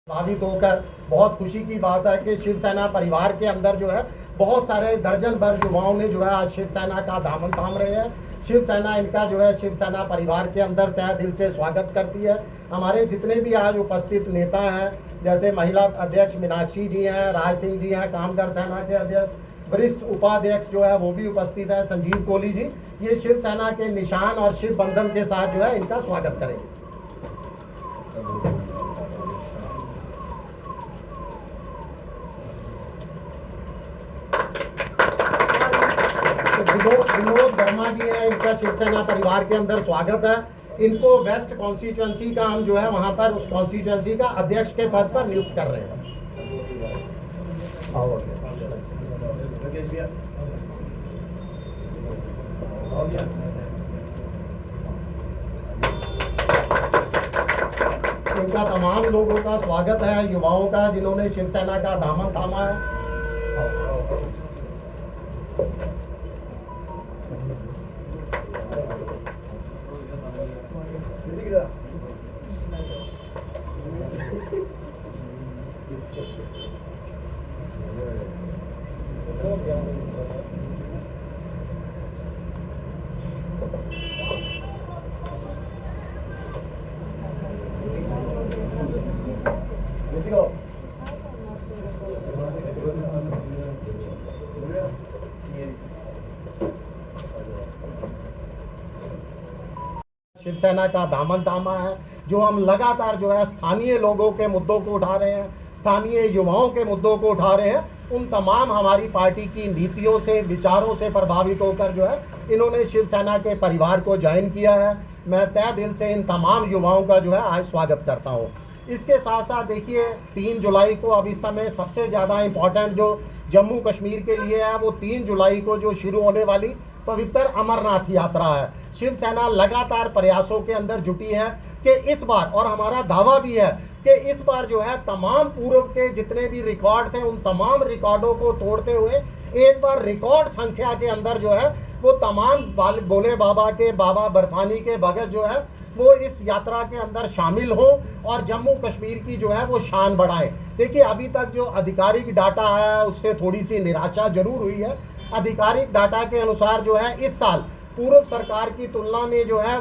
प्रभावित होकर बहुत खुशी की बात है कि शिवसेना परिवार के अंदर जो है बहुत सारे दर्जन भर युवाओं ने जो है आज शिवसेना का दामन थाम रहे हैं। शिवसेना इनका जो है शिवसेना परिवार के अंदर तहे दिल से स्वागत करती है। हमारे जितने भी आज उपस्थित नेता हैं, जैसे महिला अध्यक्ष मीनाक्षी जी हैं, राय सिंह जी हैं, कामगार सेना के अध्यक्ष, वरिष्ठ उपाध्यक्ष जो है वो भी उपस्थित है, संजीव कोहली जी, ये शिवसेना के निशान और शिव बंधन के साथ जो है इनका स्वागत करेंगे। विनोद वर्मा जी हैं, इनका शिवसेना परिवार के अंदर स्वागत है। इनको वेस्ट कॉन्स्टिट्यूएंसी का हम जो है वहां पर उस कॉन्स्टिट्यूएंसी का अध्यक्ष के पद पर नियुक्त कर रहे हैं। इनका तमाम लोगों का स्वागत है, युवाओं का जिन्होंने शिवसेना का दामन थामा है। शिवसेना का दामन थामा है, जो हम लगातार जो है स्थानीय लोगों के मुद्दों को उठा रहे हैं, स्थानीय युवाओं के मुद्दों को उठा रहे हैं। उन तमाम हमारी पार्टी की नीतियों से, विचारों से प्रभावित होकर जो है इन्होंने शिवसेना के परिवार को ज्वाइन किया है। मैं तहे दिल से इन तमाम युवाओं का जो है आज स्वागत करता हूँ। इसके साथ साथ देखिए 3 जुलाई को अब इस समय सबसे ज़्यादा इम्पॉर्टेंट जो जम्मू कश्मीर के लिए है, वो 3 जुलाई को जो शुरू होने वाली पवित्र अमरनाथ यात्रा है। शिवसेना लगातार प्रयासों के अंदर जुटी है कि इस बार, और हमारा दावा भी है कि इस बार जो है तमाम पूर्व के जितने भी रिकॉर्ड थे उन तमाम रिकॉर्डों को तोड़ते हुए एक बार रिकॉर्ड संख्या के अंदर जो है वो तमाम भोले बाबा के, बाबा बर्फानी के भगत जो है वो इस यात्रा के अंदर शामिल हो और जम्मू कश्मीर की जो है वो शान बढ़ाए। देखिए अभी तक जो आधिकारिक डाटा आया है उससे थोड़ी सी निराशा जरूर हुई है। आधिकारिक डाटा के अनुसार जो है इस साल पूर्व सरकार की तुलना में जो है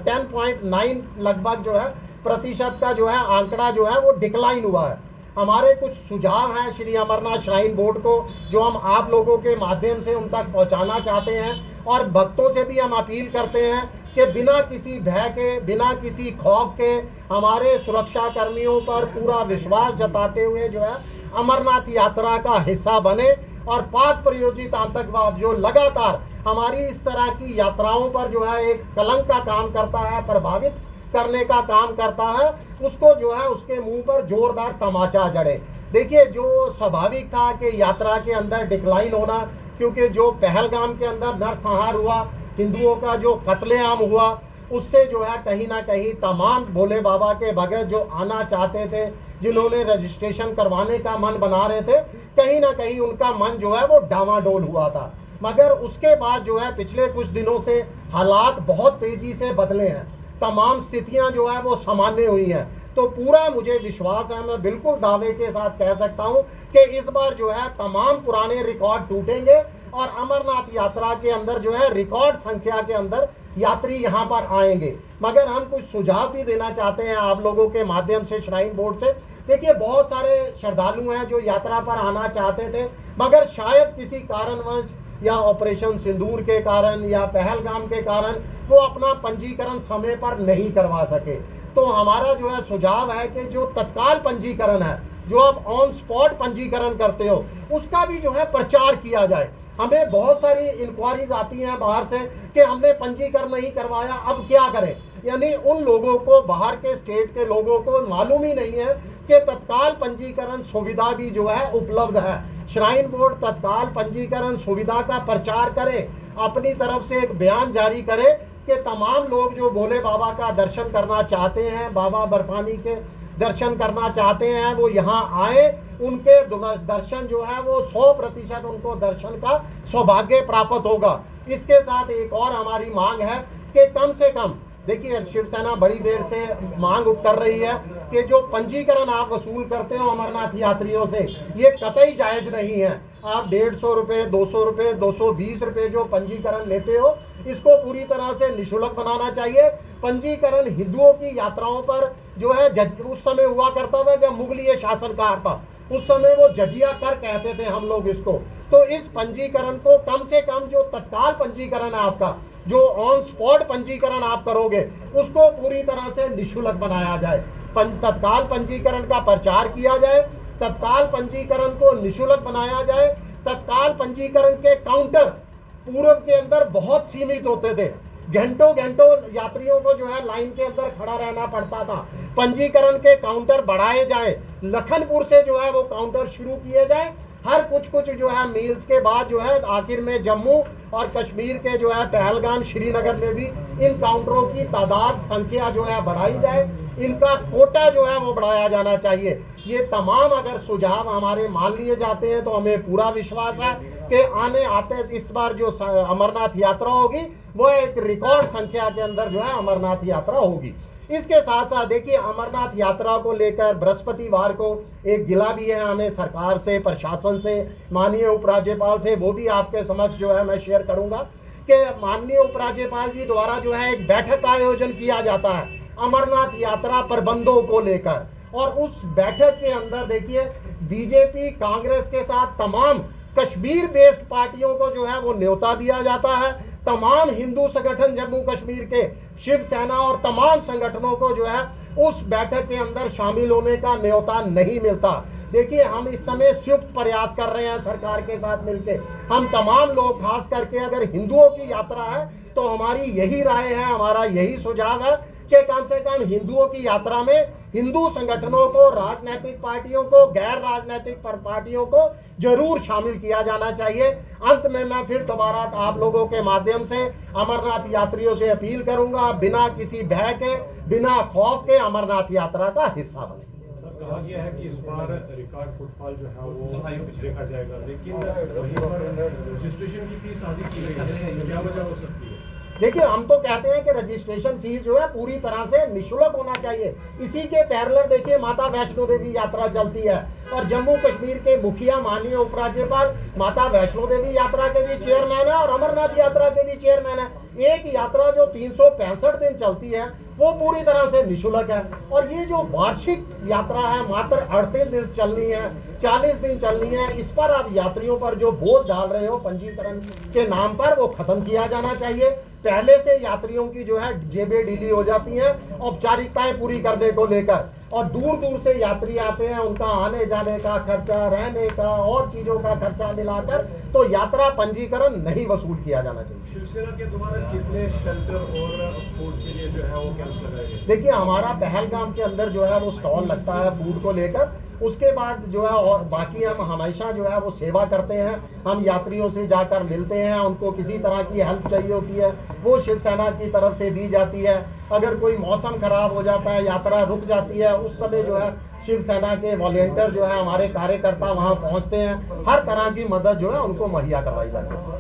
10.9 लगभग जो है प्रतिशत का जो है आंकड़ा जो है वो डिक्लाइन हुआ है। हमारे कुछ सुझाव हैं श्री अमरनाथ श्राइन बोर्ड को, जो हम आप लोगों के माध्यम से उन तक पहुंचाना चाहते हैं, और भक्तों से भी हम अपील करते हैं कि बिना किसी भय के, बिना किसी खौफ के हमारे सुरक्षा कर्मियों पर पूरा विश्वास जताते हुए जो है अमरनाथ यात्रा का हिस्सा बने और पाक प्रायोजित आतंकवाद जो लगातार हमारी इस तरह की यात्राओं पर जो है एक कलंक का काम करता है, प्रभावित करने का काम करता है, उसको जो है उसके मुंह पर जोरदार तमाचा जड़े। देखिए जो स्वाभाविक था कि यात्रा के अंदर डिक्लाइन होना, क्योंकि जो पहलगाम के अंदर नरसंहार हुआ, हिंदुओं का जो कत्लेआम हुआ, उससे जो है कहीं ना कहीं तमाम भोले बाबा के भगत जो आना चाहते थे, जिन्होंने रजिस्ट्रेशन करवाने का मन बना रहे थे, कहीं ना कहीं उनका मन जो है वो डामाडोल हुआ था। मगर उसके बाद जो है पिछले कुछ दिनों से हालात बहुत तेजी से बदले हैं, तमाम स्थितियां जो है वो सामान्य हुई हैं। तो पूरा मुझे विश्वास है, मैं बिल्कुल दावे के साथ कह सकता हूं कि इस बार जो है तमाम पुराने रिकॉर्ड टूटेंगे और अमरनाथ यात्रा के अंदर जो है रिकॉर्ड संख्या के अंदर यात्री यहां पर आएंगे। मगर हम कुछ सुझाव भी देना चाहते हैं आप लोगों के माध्यम से श्राइन बोर्ड से। देखिए बहुत सारे श्रद्धालु हैं जो यात्रा पर आना चाहते थे, मगर शायद किसी कारणवश या ऑपरेशन सिंदूर के कारण या पहलगाम के कारण वो अपना पंजीकरण समय पर नहीं करवा सके। तो हमारा जो है सुझाव है कि जो तत्काल पंजीकरण है, जो आप ऑन स्पॉट पंजीकरण करते हो, उसका भी जो है प्रचार किया जाए। हमें बहुत सारी इंक्वायरीज आती हैं बाहर से कि हमने पंजीकरण नहीं करवाया, अब क्या करें। यानी उन लोगों को, बाहर के स्टेट के लोगों को मालूम ही नहीं है कि तत्काल पंजीकरण सुविधा भी जो है उपलब्ध है। श्राइन बोर्ड तत्काल पंजीकरण सुविधा का प्रचार करे, अपनी तरफ से एक बयान जारी करे कि तमाम लोग जो भोले बाबा का दर्शन करना चाहते हैं, बाबा बर्फानी के दर्शन करना चाहते हैं, वो यहाँ आए, उनके दर्शन जो है वो 100% उनको दर्शन का सौभाग्य प्राप्त होगा। इसके साथ एक और हमारी मांग है कि कम से कम देखिए शिवसेना बड़ी देर से मांग कर रही है कि जो पंजीकरण आप वसूल करते हो अमरनाथ यात्रियों से, ये कतई जायज़ नहीं है। आप 150 रुपये, 200 रुपये, 220 रुपये जो पंजीकरण लेते हो, इसको पूरी तरह से निःशुल्क बनाना चाहिए। पंजीकरण हिंदुओं की यात्राओं पर जो है उस समय हुआ करता था जब मुगलीय शासनकाल था, उस समय वो जजिया कर कहते थे हम लोग इसको। तो इस पंजीकरण को कम से कम जो तत्काल पंजीकरण है आपका, जो ऑन स्पॉट पंजीकरण आप करोगे, उसको पूरी तरह से निःशुल्क बनाया जाए। तत्काल पंजीकरण का प्रचार किया जाए, तत्काल पंजीकरण को निःशुल्क बनाया जाए। तत्काल पंजीकरण के काउंटर पूर्व के अंदर बहुत सीमित होते थे, घंटों घंटों यात्रियों को जो है लाइन के अंदर खड़ा रहना पड़ता था। पंजीकरण के काउंटर बढ़ाए जाए, लखनपुर से जो है वो काउंटर शुरू किए जाए। हर कुछ जो है मील्स के बाद जो है आखिर में जम्मू और कश्मीर के जो है पहलगाम, श्रीनगर में भी इन काउंटरों की तादाद, संख्या जो है बढ़ाई जाए। इनका कोटा जो है वो बढ़ाया जाना चाहिए। ये तमाम अगर सुझाव हमारे मान लिए जाते हैं तो हमें पूरा विश्वास है कि आते इस बार जो अमरनाथ यात्रा होगी वो एक रिकॉर्ड संख्या के अंदर जो है अमरनाथ यात्रा होगी। इसके साथ साथ देखिए अमरनाथ यात्रा को लेकर बृहस्पतिवार को एक गिला भी है हमें सरकार से, प्रशासन से, माननीय उपराज्यपाल से, वो भी आपके समक्ष जो है मैं शेयर करूंगा कि माननीय उपराज्यपाल जी द्वारा जो है एक बैठक का आयोजन किया जाता है अमरनाथ यात्रा प्रबंधों को लेकर। और उस बैठक के अंदर देखिए बीजेपी, कांग्रेस के साथ तमाम कश्मीर बेस्ड पार्टियों को जो है वो न्योता दिया जाता है। तमाम हिंदू संगठन जम्मू कश्मीर के, शिवसेना और तमाम संगठनों को जो है उस बैठक के अंदर शामिल होने का न्योता नहीं मिलता। देखिए हम इस समय संयुक्त प्रयास कर रहे हैं सरकार के साथ मिलके। हम तमाम लोग, खास करके अगर हिंदुओं की यात्रा है तो हमारी यही राय है, हमारा यही सुझाव है कि कम से कम हिंदुओं की यात्रा में हिंदू संगठनों को, राजनीतिक पार्टियों को, गैर राजनीतिक पार्टियों को जरूर शामिल किया जाना चाहिए। अंत में मैं फिर दोबारा आप लोगों के माध्यम से अमरनाथ यात्रियों से अपील करूंगा, बिना किसी भय के, बिना खौफ के अमरनाथ यात्रा का हिस्सा बने। कहा गया है कि इस बार रिकॉर्ड फुटफॉल जो है वो देखा जाएगा, लेकिन वहीं पर रजिस्ट्रेशन की फीस आधी की गई है, क्या वजह हो सकती है? देखिए हम तो कहते हैं कि रजिस्ट्रेशन फीस जो है पूरी तरह से निःशुल्क होना चाहिए। इसी के पैरेलल देखिए माता वैष्णो देवी यात्रा चलती है और जम्मू कश्मीर के मुखिया माननीय उपराज्यपाल माता वैष्णो देवी यात्रा के भी चेयरमैन है और अमरनाथ यात्रा के भी चेयरमैन है। एक यात्रा जो 365 दिन चलती है वो पूरी तरह से निःशुल्क है। और ये जो वार्षिक यात्रा है मात्र 38 दिन चलनी है, 40 दिन चलनी है, इस पर आप यात्रियों पर जो बोझ डाल रहे हो पंजीकरण के नाम पर, वो खत्म किया जाना चाहिए। पहले से यात्रियों की जो है जेबें ढीली हो जाती हैं औपचारिकताएं पूरी करने को लेकर, और दूर दूर से यात्री आते हैं, उनका आने जाने का खर्चा, रहने का और चीजों का खर्चा मिलाकर तो यात्रा पंजीकरण नहीं वसूल किया जाना चाहिए। शिवसेना के द्वारा कितने शेल्टर और फूड के लिए जो है वो कैंप लगाए गए? देखिए हमारा पहलगाम के अंदर जो है वो स्टॉल लगता है फूड को लेकर। उसके बाद जो है और बाकी हम हमेशा जो है वो सेवा करते हैं। हम यात्रियों से जाकर मिलते हैं, उनको किसी तरह की हेल्प चाहिए होती है वो शिवसेना की तरफ से दी जाती है। अगर कोई मौसम खराब हो जाता है, यात्रा रुक जाती है, उस समय जो है शिवसेना के वॉलेंटियर जो है, हमारे कार्यकर्ता वहाँ पहुँचते हैं, हर तरह की मदद जो है उनको मुहैया करवाई जाती है।